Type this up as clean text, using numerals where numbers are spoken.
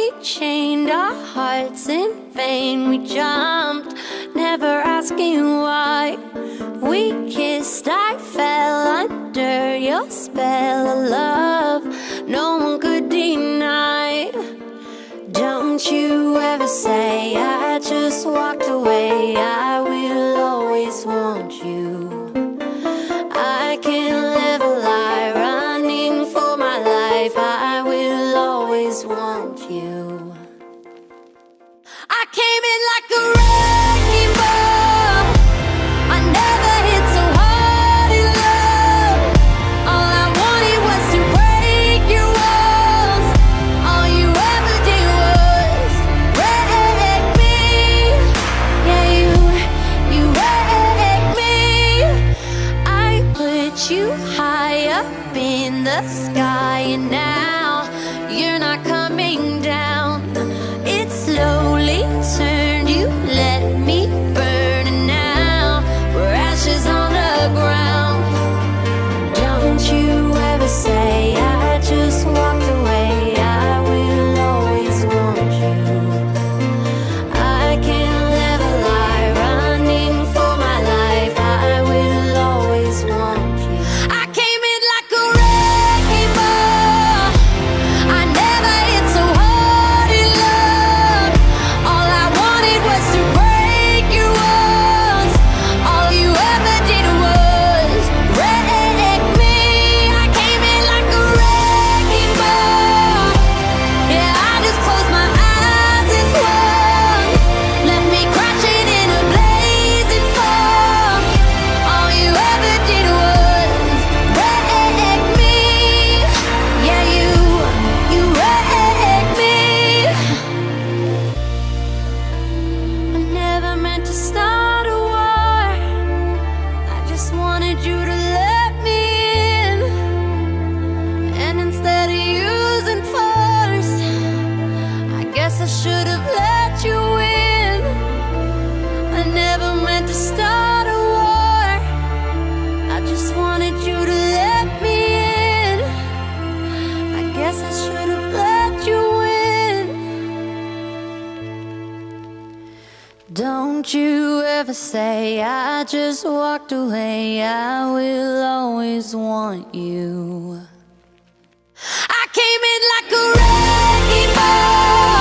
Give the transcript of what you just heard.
we chained our hearts in vain. We jumped, never asking why. We kissed, I fell under your spell of love no one could deny. Don't you ever say I just walked away. I will always want you. I can't live a lie, running for my life. I will always want you. I came in like a wrecking ball. I never hit so hard in love. All I wanted was to break your walls. All you ever did was wreck me. Yeah, you wrecked me. I put you high up in the sky, and now you're not coming down. It slowly turned, you let me burn, and now we're ashes on the ground. Don't you ever say I just walked away. I will always want you. I can't live a lie, running for my life. I will always want you. I came in like a wrecking ball. I never hit so hard in love. All I wanted was to break your walls. All you ever did was wreck me. I came in like a wrecking ball. Yeah, I just closed my eyes and swung. Left me crashing in a blazing fall. All you ever did was wreck me. Yeah, you wrecked me. I never meant to start a war. I just wanted you to let me in. And instead of using force, I guess I should have let you in. I never meant to start a war. I just wanted you to let me in. I guess I should have let you in. Don't you ever say I just walked away. I will always want you. I came in like a wrecking ball.